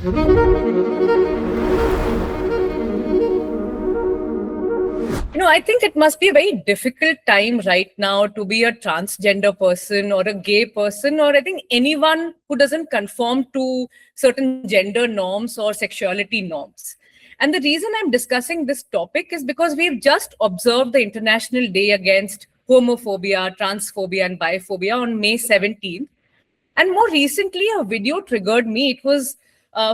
I think it must be a very difficult time right now to be a transgender person or a gay person, or I think anyone who doesn't conform to certain gender norms or sexuality norms. And the reason I'm discussing this topic is because we've just observed the International Day Against Homophobia, Transphobia, and Biphobia on May 17th. And more recently, a video triggered me. It was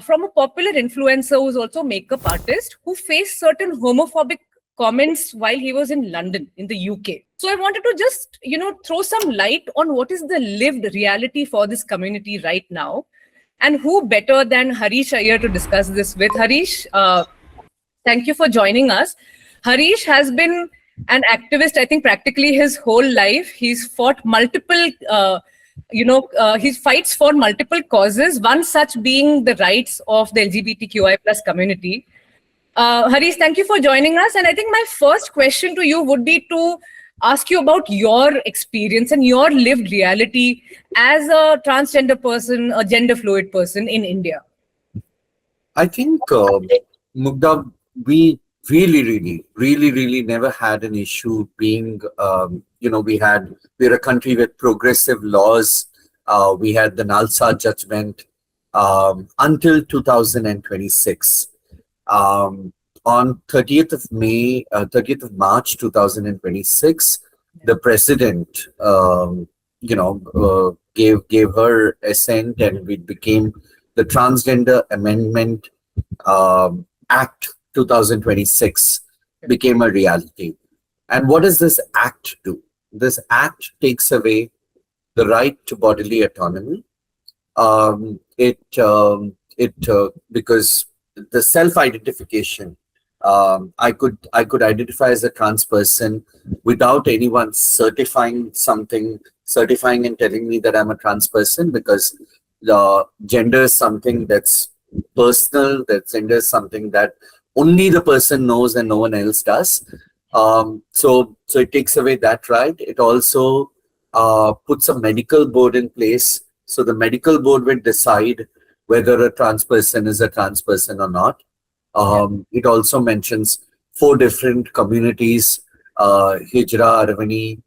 from a popular influencer who's also a makeup artist who faced certain homophobic comments while he was in London, in the UK. So I wanted to just, throw some light on what is the lived reality for this community right now. And who better than Harish Iyer to discuss this with? Harish, thank you for joining us. Harish has been an activist, I think, practically his whole life. He's fought multiple he fights for multiple causes, one such being the rights of the LGBTQI plus community. Harish, thank you for joining us. And I think my first question to you would be to ask you about your experience and your lived reality as a transgender person, a gender fluid person in India. I think, Mugdha, we really never had an issue being, we're a country with progressive laws. We had the Nalsa judgment until 2026. On 30th of March 2026, the president, gave her assent, and it became the Transgender Amendment Act 2026 became a reality. And what does this act do? This act takes away the right to bodily autonomy. Because the self-identification, I could identify as a trans person without anyone certifying and telling me that I'm a trans person, because the gender is something that's personal. That gender is something that only the person knows and no one else does. So it takes away that right. It also puts a medical board in place. So the medical board will decide whether a trans person is a trans person or not. It also mentions 4 different communities: Hijra, Aravani,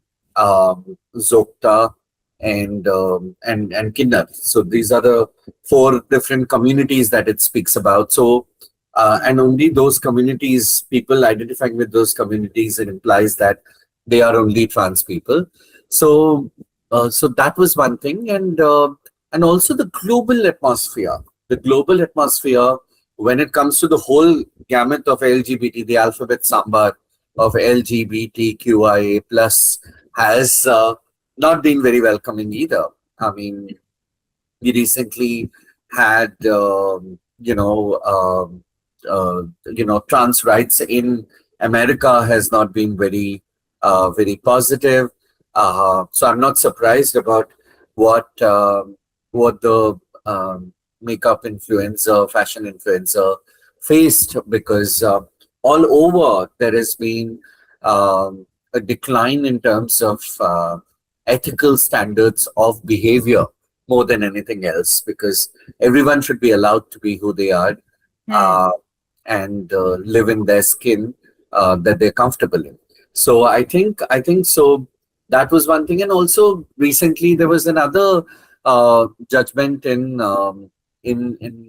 Zokta, and Kinnar. So these are the 4 different communities that it speaks about. So and only those communities, people identifying with those communities, it implies that they are only trans people. So that was one thing, and also the global atmosphere. The global atmosphere, when it comes to the whole gamut of LGBT, the alphabet sambar of LGBTQI plus, has not been very welcoming either. I mean, we recently had trans rights in America has not been very positive. So I'm not surprised about what the makeup influencer, fashion influencer faced, because all over there has been a decline in terms of ethical standards of behavior more than anything else, because everyone should be allowed to be who they are. And live in their skin that they're comfortable in. So I think so. That was one thing, and also recently there was another judgment in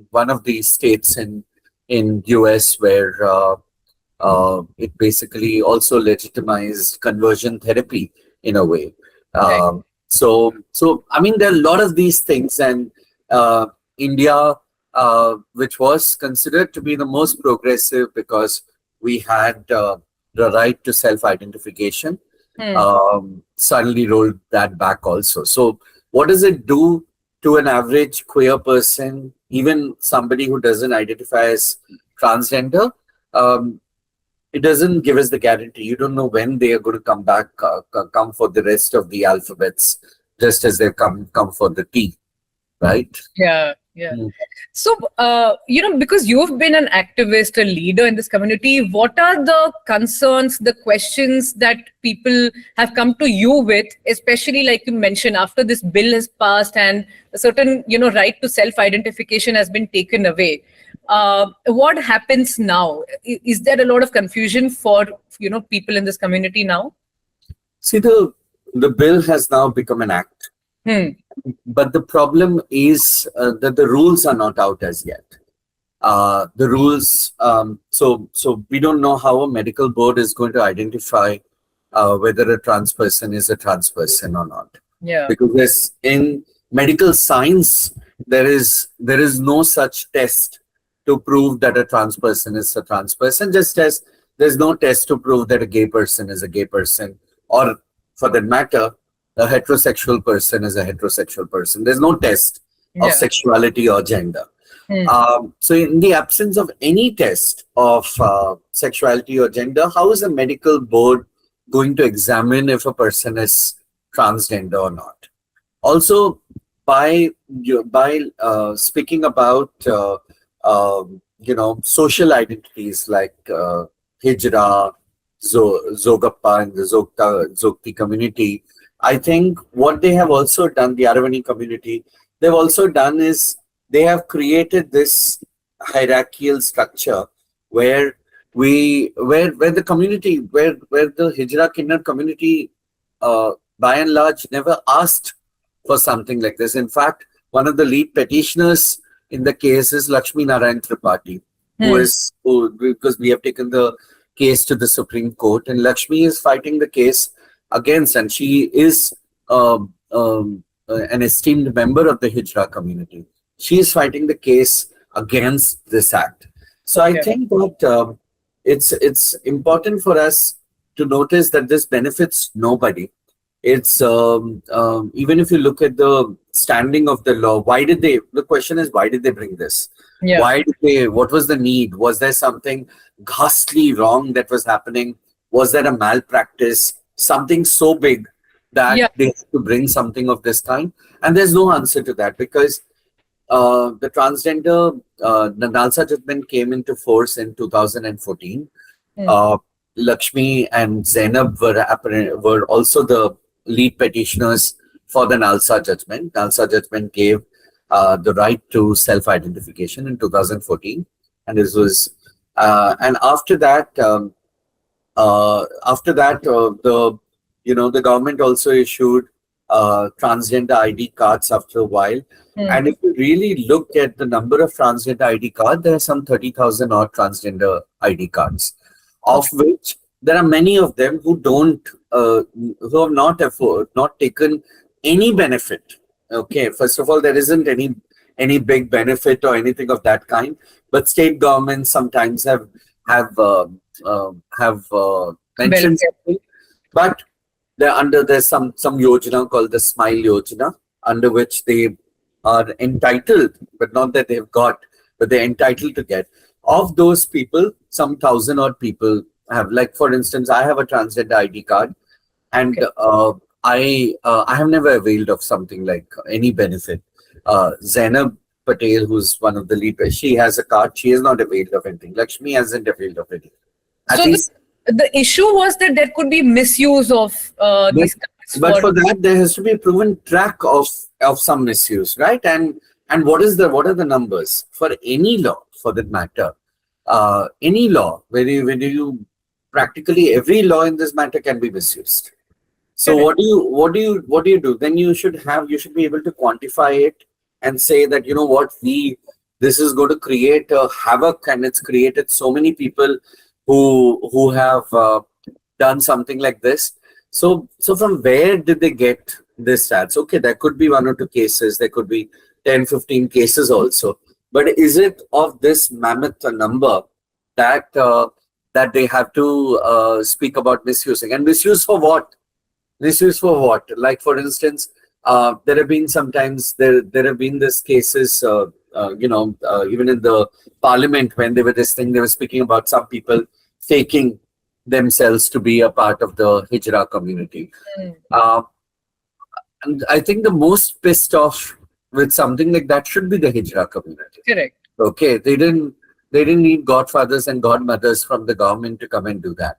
one of these states in US where it basically also legitimized conversion therapy in a way. So I mean, there are a lot of these things, and India, which was considered to be the most progressive because we had the right to self-identification, suddenly rolled that back also. So what does it do to an average queer person, even somebody who doesn't identify as transgender? It doesn't give us the guarantee. You don't know when they are going to come back, come for the rest of the alphabets, just as they come for the T, right? Yeah. Yeah. Mm. So, because you've been an activist, a leader in this community, what are the concerns, the questions that people have come to you with, especially like you mentioned, after this bill has passed and a certain, right to self-identification has been taken away? What happens now? Is there a lot of confusion for, people in this community now? See, the bill has now become an act, Hmm. but the problem is that the rules are not out as yet. The rules, so we don't know how a medical board is going to identify whether a trans person is a trans person or not. Yeah. Because in medical science, there is no such test to prove that a trans person is a trans person, just as there's no test to prove that a gay person is a gay person, or for that matter, a heterosexual person is a heterosexual person. There's no test of Yeah. sexuality or gender. Hmm. So, in the absence of any test of sexuality or gender, how is a medical board going to examine if a person is transgender or not? Also, by speaking about social identities like Hijra, Zogappa, and the Zogti community, I think what they have also done, the Aravani community, they've also done is they have created this hierarchical structure where where the community where the Hijra Kinnad community by and large never asked for something like this. In fact, one of the lead petitioners in the case is Lakshmi Narayan Tripathi, Hmm. because we have taken the case to the Supreme Court, and Lakshmi is fighting the case against, and she is an esteemed member of the Hijra community. She is fighting the case against this act. So I Okay. think that it's important for us to notice that this benefits nobody. It's even if you look at the standing of the law, the question is, why did they bring this? Yeah. What was the need? Was there something ghastly wrong that was happening? Was there a malpractice? Something so big that Yeah. they have to bring something of this kind? And there's no answer to that, because the transgender, the Nalsa judgment came into force in 2014. Hmm. Uh, Lakshmi and Zainab were also the lead petitioners for the Nalsa judgment. Nalsa judgment gave the right to self-identification in 2014, and this was and after that, the government also issued transgender ID cards after a while. Hmm. And if you really look at the number of transgender ID cards, there are some 30,000 odd transgender ID cards, of which there are many of them who have not taken any benefit. Okay, first of all, there isn't any big benefit or anything of that kind, but state governments sometimes have mentioned Welfare. something, but there's some yojana called the Smile Yojana, under which they are entitled, but not that they've got, but they're entitled to get. Of those people, some thousand odd people have, like for instance, I have a transgender ID card, and Okay. I have never availed of something like any benefit. Zainab Patel, who's one of the lead, she has a card. She has not availed of anything. Lakshmi hasn't availed of anything. At So least, the issue was that there could be misuse of but, these cards but for. for that there has to be a proven track of some misuse, right? And what are the numbers for any law, for that matter? Any law, where you practically every law in this matter can be misused. So Correct. what do you do? Then you should be able to quantify it and say that, you know what, this is going to create a havoc, and it's created so many people who have done something like this. So from where did they get this stats? Okay, there could be one or two cases, there could be 10, 15 cases also. But is it of this mammoth number that that they have to speak about misusing? And misuse for what? Misuse for what? Like for instance, there have been sometimes there have been these cases, even in the parliament, when they were this thing, they were speaking about some people faking themselves to be a part of the Hijra community. Mm. Uh, and I think the most pissed off with something like that should be the Hijra community. Correct. Okay, they didn't need godfathers and godmothers from the government to come and do that.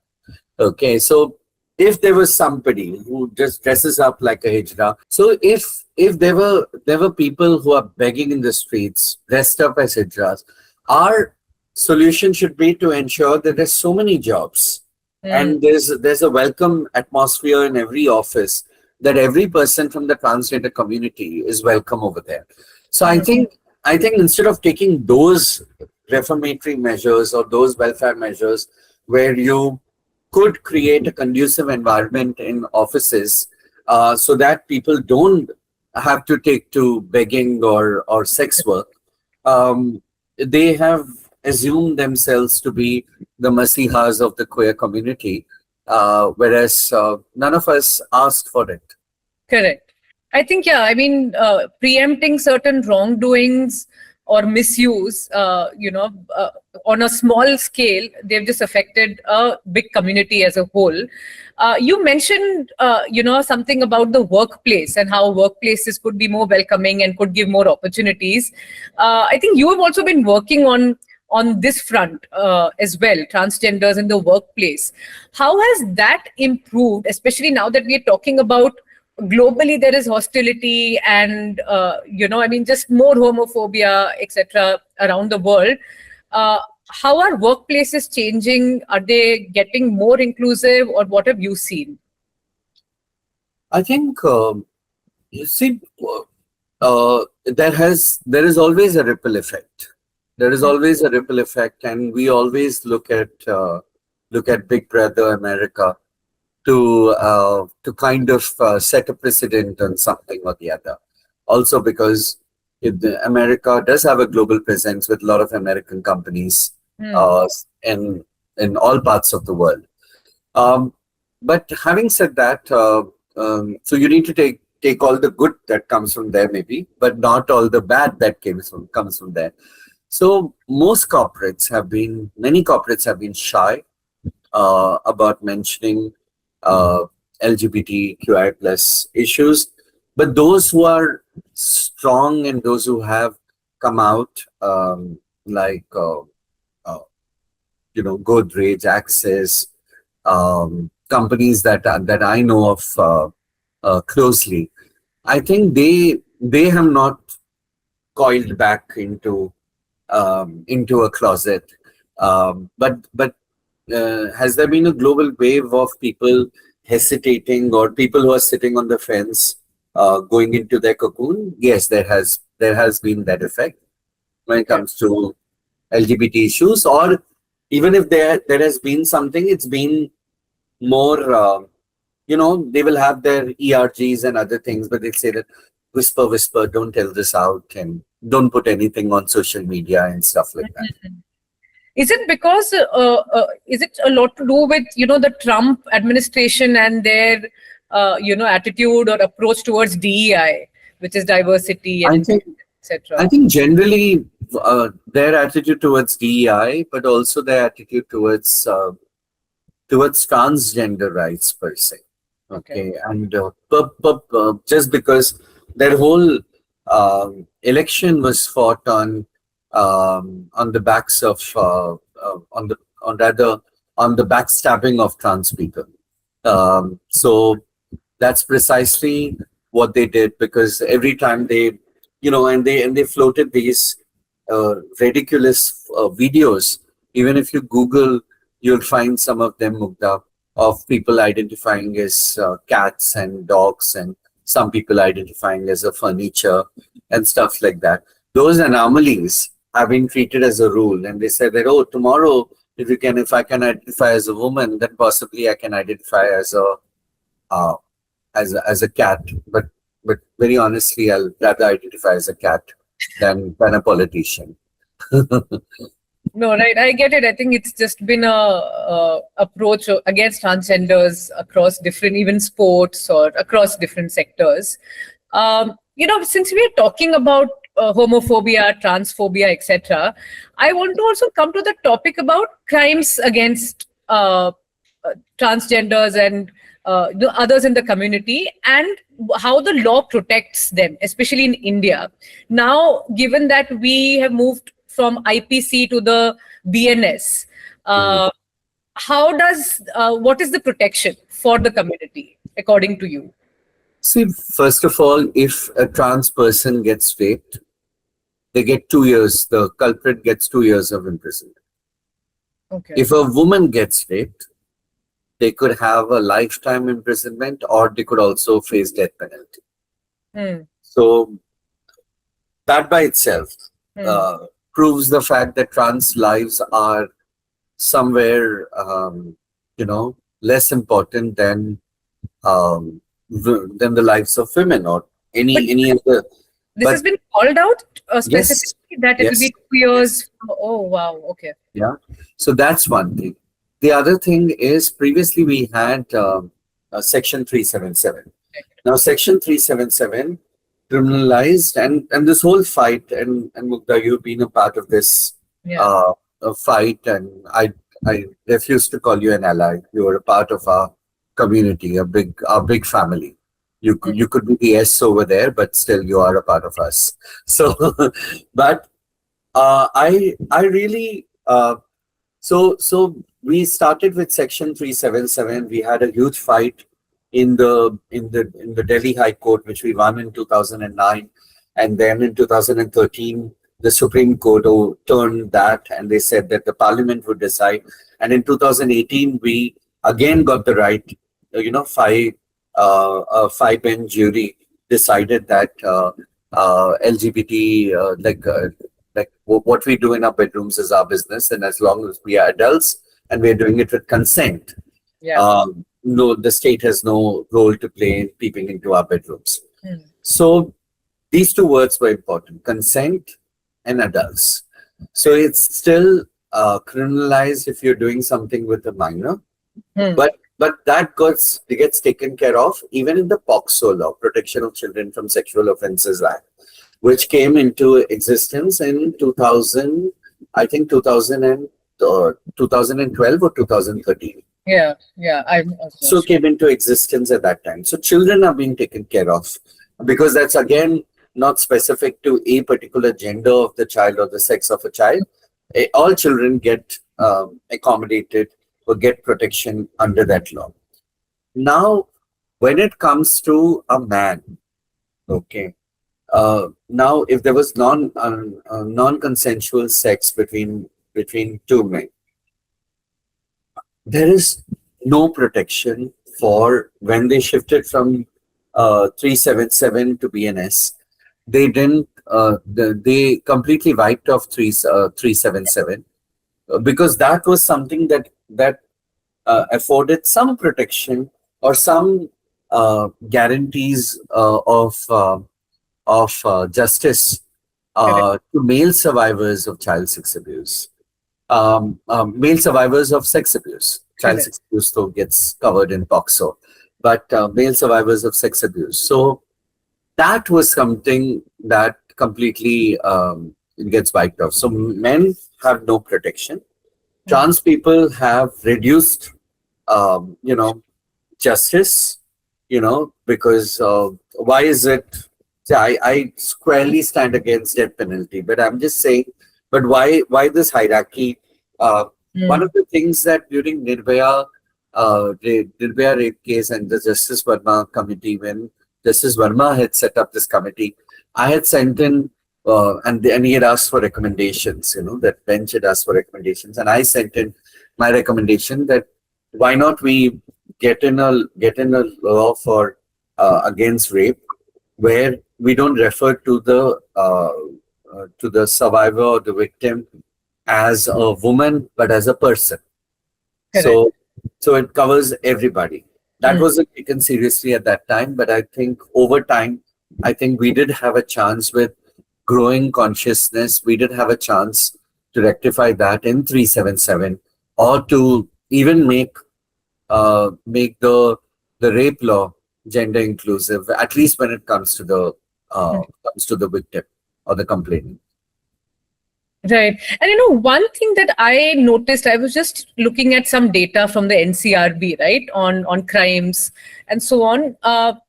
Okay, so if there was somebody who just dresses up like a hijra, so if there were people who are begging in the streets dressed up as hijras, our solution should be to ensure that there's so many jobs and there's a welcome atmosphere in every office, that every person from the transgender community is welcome over there. So I think instead of taking those reformatory measures or those welfare measures where you could create a conducive environment in offices, so that people don't have to take to begging or sex work, they have assumed themselves to be the masihas of the queer community, whereas none of us asked for it. Correct. I think, yeah, I mean, preempting certain wrongdoings or misuse, on a small scale, they've just affected a big community as a whole. You mentioned, something about the workplace and how workplaces could be more welcoming and could give more opportunities. I think you have also been working on this front as well, transgenders in the workplace. How has that improved, especially now that we are talking about globally there is hostility and, just more homophobia, etc. around the world. How are workplaces changing? Are they getting more inclusive, or what have you seen? I think, you see, there is always a ripple effect. There is always a ripple effect, and we always look at Big Brother America to kind of set a precedent on something or the other. Also because America does have a global presence with a lot of American companies in all parts of the world. But having said that, so you need to take all the good that comes from there, maybe, but not all the bad that comes from there. So many corporates have been shy about mentioning LGBTQI plus issues, but those who are strong and those who have come out, like Godrej, Access, companies that I know of closely, I think they have not coiled back into a closet, but has there been a global wave of people hesitating, or people who are sitting on the fence, going into their cocoon? Yes, there has been that effect when it comes to LGBT issues, or even if there has been something, it's been more, they will have their ERGs and other things, but they say that whisper, don't tell this out, and don't put anything on social media and stuff like that. Is it because, is it a lot to do with, the Trump administration and their, attitude or approach towards DEI, which is diversity and etc.? I think generally their attitude towards DEI, but also their attitude towards transgender rights per se. Okay, and just because their whole election was fought on the backs of on the backstabbing of trans people. So that's precisely what they did, because every time they floated these ridiculous videos. Even if you Google, you'll find some of them, Mugdha, of people identifying as cats and dogs, and some people identifying as a furniture and stuff like that. Those anomalies have been treated as a rule, and they say that, oh, tomorrow if I can identify as a woman, then possibly I can identify as a cat. But very honestly, I'll rather identify as a cat than a politician. No, right. I get it. I think it's just been a approach against transgenders across different, even sports or across different sectors. Since we are talking about homophobia, transphobia, etc., I want to also come to the topic about crimes against transgenders and the others in the community, and how the law protects them, especially in India. Now, given that we have moved from IPC to the BNS, Mhm. what is the protection for the community, according to you? See, first of all, if a trans person gets raped, they get 2 years. The culprit gets 2 years of imprisonment. Okay. If a woman gets raped, they could have a lifetime imprisonment, or they could also face death penalty. Hmm. So that by itself Hmm. uh, proves the fact that trans lives are somewhere, less important than the lives of women or But any other. this has But been called out yes, specifically that it will yes, be 2 years. yes, Oh, wow. Okay. yeah. So that's one thing. The other thing is previously we had Section 377. Now, Section 377 criminalized, and this whole fight, and Mugdha, you've been a part of this Yeah. fight, and I refuse to call you an ally. You are a part of our community, our big family. You could be the S over there, but still you are a part of us. So, but I really so we started with Section 377. We had a huge fight in the Delhi High Court, which we won in 2009, and then in 2013, the Supreme Court overturned that, and they said that the Parliament would decide. And in 2018, we again got the right, a five-bench jury decided that LGBT, what we do in our bedrooms is our business, and as long as we are adults and we are doing it with consent, Yeah. no, the state has no role to play in peeping into our bedrooms. Hmm. So these two words were important: consent and adults. So it's still criminalized if you're doing something with a minor, Hmm. but that gets taken care of even in the POCSO law, Protection of Children from Sexual Offences Act, which came into existence in 2000, I think 2012 or 2013. Yeah. Yeah. I'm So also. came into existence at that time. So children are being taken care of because that's again not specific to a particular gender of the child or the sex of a child. All children get accommodated or get protection under that law. Now, when it comes to a man, okay, now, if there was non-consensual sex between two men, there is no protection for when they shifted from 377 to BNS. They didn't. They completely wiped off 377 because that was something that afforded some protection or some guarantees of justice Correct. to male survivors of child sex abuse, male survivors of sex abuse. Child Correct. sex abuse though gets covered in POCSO, but male survivors of sex abuse. So that was something that completely gets wiped off. So men have no protection. Hmm. Trans people have reduced, um, you know, justice, because why is it? See, I squarely stand against death penalty, but I'm just saying, but why this hierarchy? One Hmm. of the things that during Nirbhaya rape case and the Justice Verma committee, when Justice Verma had set up this committee, I had sent in, and he had asked for recommendations. That bench had asked for recommendations, and I sent in my recommendation that why not we get in a law for against rape where we don't refer to the survivor or the victim as a woman but as a person. Correct. So it covers everybody. That Hmm. wasn't taken seriously at that time, but I think over time, I think we did have a chance with growing consciousness. We did have a chance to rectify that in 377 or to even make the rape law gender inclusive, at least when it comes to the Hmm. victim or the complainant. Right. And one thing that I noticed, I was just looking at some data from the NCRB, right, on crimes and so on.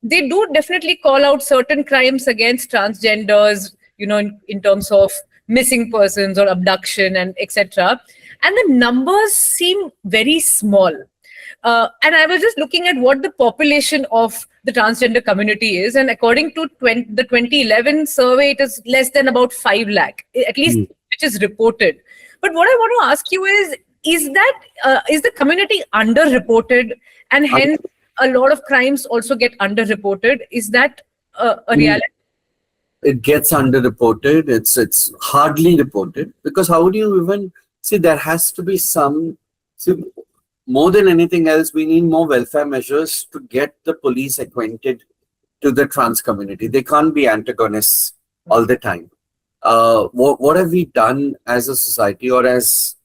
They do definitely call out certain crimes against transgenders, in terms of missing persons or abduction and etc. And the numbers seem very small. And I was just looking at what the population of the transgender community is, and according to the 2011 survey, it is less than about 5 lakh, at least Hmm. which is reported. But what I want to ask you is the community underreported, and I- hence a lot of crimes also get underreported? Is that a Mm, reality? it gets underreported. It's hardly reported because how do you even see? There has to be some. See, more than anything else, we need more welfare measures to get the police acquainted to the trans community. They can't be antagonists all the time. What have we done as a society or as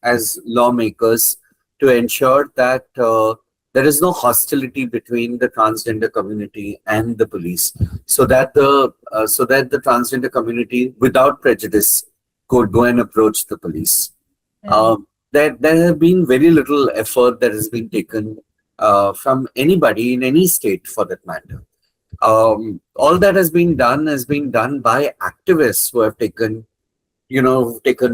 lawmakers to ensure that there is no hostility between the transgender community and the police, so that the transgender community, without prejudice, could go and approach the police. Hmm. There have been very little effort that has been taken from anybody in any state for that matter. All that has been done by activists who have taken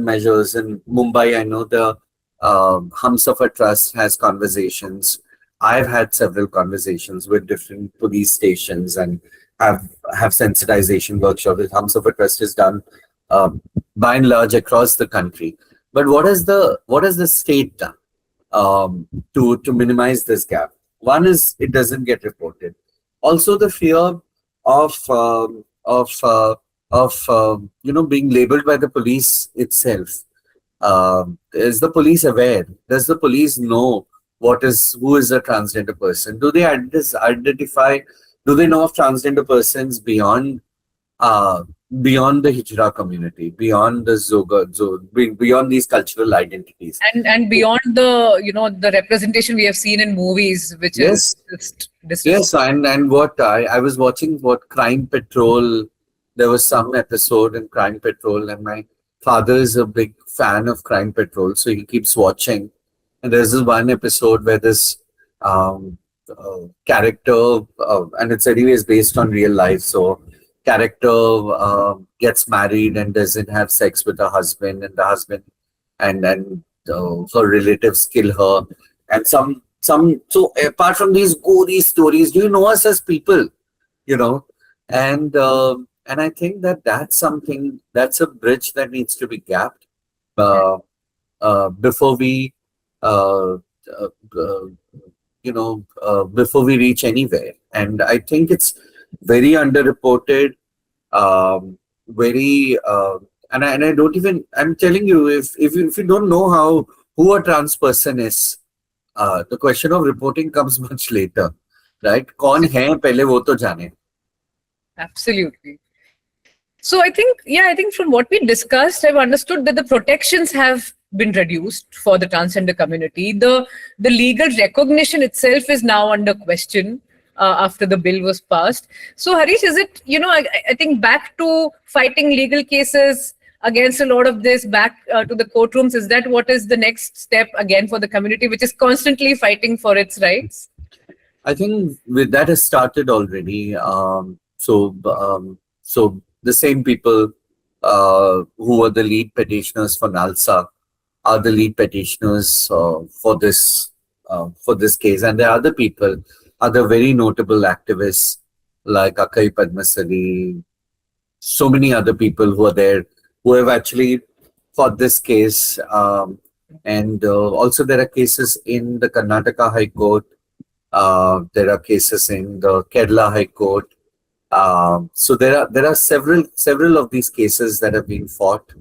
measures. In Mumbai, I know the Humsafar Trust has conversations. I've had several conversations with different police stations and have sensitization workshops that Humsafar Trust has done um, by and large across the country. But what has the state done to minimize this gap? One is it doesn't get reported. Also, the fear of being labeled by the police itself. Is the police aware? Does the police know who is a transgender person? Do they identify? Do they know of transgender persons uh, beyond the Hijra community, beyond the beyond these cultural identities? And beyond the representation we have seen in movies, which is Yes, just disrespectful. yes, and what I was watching what Crime Patrol. There was some episode in Crime Patrol, and my father is a big fan of Crime Patrol, so he keeps watching. And there's this one episode where this character, and it's anyways based on real life. So character gets married and doesn't have sex with her husband, and the husband and her relatives kill her, and some. So apart from these gory stories, do you know us as people? You know, and I think that that's something that's a bridge that needs to be gapped. Uh, before we uh, uh, uh, before we reach anywhere. And I think it's very underreported, very and I don't even, I'm telling you, if you don't know who a trans person is, the question of reporting comes much later, right? कौन है पहले वो तो जाने. Absolutely. So I think from what we discussed, I've understood that the protections have been reduced for the transgender community. The legal recognition itself is now under question after the bill was passed. So Harish, is it I think back to fighting legal cases against a lot of this, back to the courtrooms? Is that what is the next step again for the community, which is constantly fighting for its rights? I think with that has started already. So the same people who were the lead petitioners for NALSA are the lead petitioners for this case, and there are other people, other very notable activists like Akai Padmasari, so many other people who are there who have actually fought this case. And also there are cases in the Karnataka High Court. There are cases in the Kerala High Court. So there are several of these cases that have been fought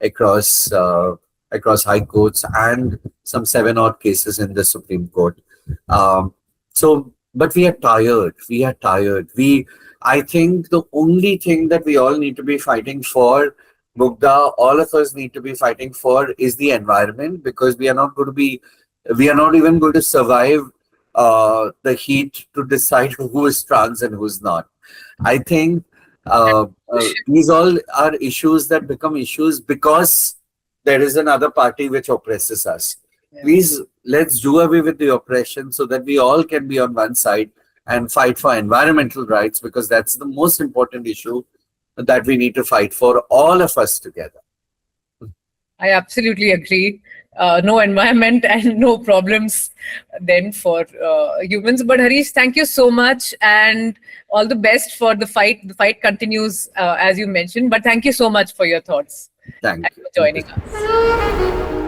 across across high courts and some 7 odd cases in the Supreme Court. But we are tired. We are tired. I think the only thing that we all need to be fighting for, Mugdha, all of us need to be fighting for, is the environment, because we are not even going to survive the heat to decide who is trans and who's not. I think these all are issues that become issues because there is another party which oppresses us. Yeah. Please, let's do away with the oppression so that we all can be on one side and fight for environmental rights, because that's the most important issue that we need to fight for, all of us together. I absolutely agree. No environment and no problems then for humans. But Harish, thank you so much, and all the best for the fight. The fight continues, as you mentioned. But thank you so much for your thoughts Thank and you. for joining us.